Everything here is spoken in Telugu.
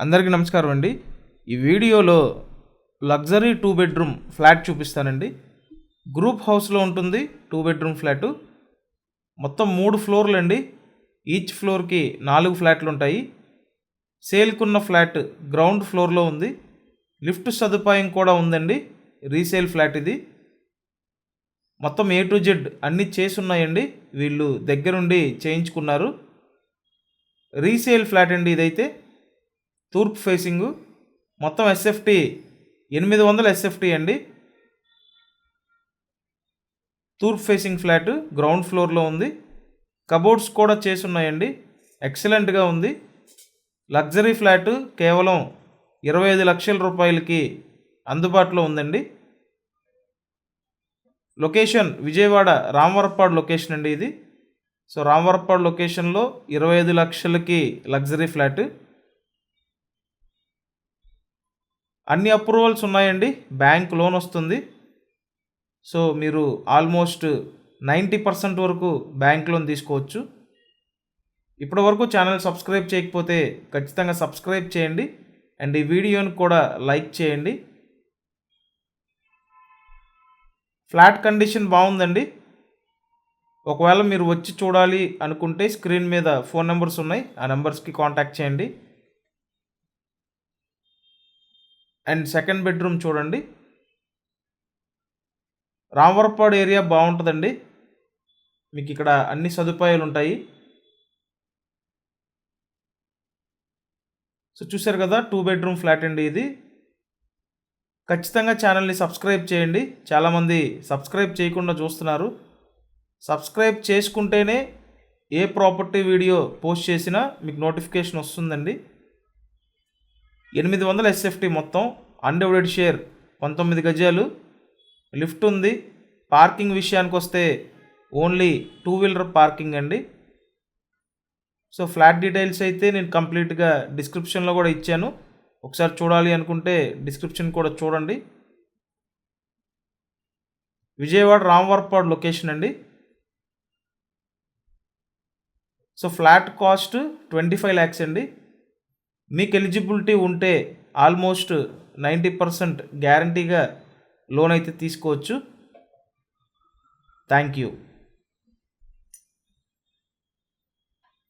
అందరికీ నమస్కారం అండి. ఈ వీడియోలో లగ్జరీ 2 బెడ్రూమ్ ఫ్లాట్ చూపిస్తానండి. గ్రూప్ హౌస్లో ఉంటుంది 2 బెడ్రూమ్ ఫ్లాటు. మొత్తం 3 ఫ్లోర్లు అండి. ఈచ్ ఫ్లోర్కి 4 ఫ్లాట్లు ఉంటాయి. సేల్కున్న ఫ్లాట్ గ్రౌండ్ ఫ్లోర్లో ఉంది. లిఫ్ట్ సదుపాయం కూడా ఉందండి. రీసేల్ ఫ్లాట్ ఇది. మొత్తం A to Z అన్నీ చేసి ఉన్నాయండి. వీళ్ళు దగ్గరుండి చేయించుకున్నారు. రీసేల్ ఫ్లాట్ అండి ఇదైతే. తూర్పు ఫేసింగు. మొత్తం ఎస్ఎఫ్టీ 800 ఎస్ఎఫ్టీ అండి. తూర్పు ఫేసింగ్ ఫ్లాట్ గ్రౌండ్ ఫ్లోర్లో ఉంది. కబోర్డ్స్ కూడా చేసి ఉన్నాయండి. ఎక్సలెంట్గా ఉంది. లగ్జరీ ఫ్లాట్ కేవలం 25 లక్షల రూపాయలకి అందుబాటులో ఉందండి. లొకేషన్ విజయవాడ రామవరప్పాడు లొకేషన్ అండి ఇది. సో రామవరప్పాడు లొకేషన్లో 25 లక్షలకి లగ్జరీ ఫ్లాట్. అన్ని అప్రూవల్స్ ఉన్నాయండి. బ్యాంక్ లోన్ వస్తుంది. సో మీరు ఆల్మోస్ట్ 90% వరకు బ్యాంక్ లోన్ తీసుకోవచ్చు. ఇప్పటి వరకు ఛానల్ సబ్స్క్రైబ్ చేయకపోతే ఖచ్చితంగా సబ్స్క్రైబ్ చేయండి. అండ్ ఈ వీడియోని కూడా లైక్ చేయండి. ఫ్లాట్ కండిషన్ బాగుందండి. ఒకవేళ మీరు వచ్చి చూడాలి అనుకుంటే స్క్రీన్ మీద ఫోన్ నెంబర్స్ ఉన్నాయి. ఆ నెంబర్స్కి కాంటాక్ట్ చేయండి. అండ్ సెకండ్ బెడ్రూమ్ చూడండి. రామవరప్పాడు ఏరియా బాగుంటుందండి. మీకు ఇక్కడ అన్ని సదుపాయాలు ఉంటాయి. సో చూశారు కదా 2 బెడ్రూమ్ ఫ్లాట్ అండి ఇది. ఖచ్చితంగా ఛానల్ని సబ్స్క్రైబ్ చేయండి. చాలామంది సబ్స్క్రైబ్ చేయకుండా చూస్తున్నారు. సబ్స్క్రైబ్ చేసుకుంటేనే ఏ ప్రాపర్టీ వీడియో పోస్ట్ చేసినా మీకు నోటిఫికేషన్ వస్తుందండి. 800 ఎస్ఎఫ్టీ మొత్తం అన్డివైడెడ్ షేర్ 19 గజాలు. లిఫ్ట్ ఉంది. పార్కింగ్ విషయానికి వస్తే ఓన్లీ 2 వీలర్ పార్కింగ్ అండి. సో ఫ్లాట్ డీటెయిల్స్ అయితే నేను కంప్లీట్గా డిస్క్రిప్షన్లో కూడా ఇచ్చాను. ఒకసారి చూడాలి అనుకుంటే డిస్క్రిప్షన్ కూడా చూడండి. విజయవాడ రామవరప్పాడు లొకేషన్ అండి. సో ఫ్లాట్ కాస్ట్ 25 lakhs అండి. మీకు ఎలిజిబిలిటీ ఉంటే ఆల్మోస్ట్ 90% గ్యారంటీగా లోన్ అయితే తీసుకోవచ్చు. Thank you.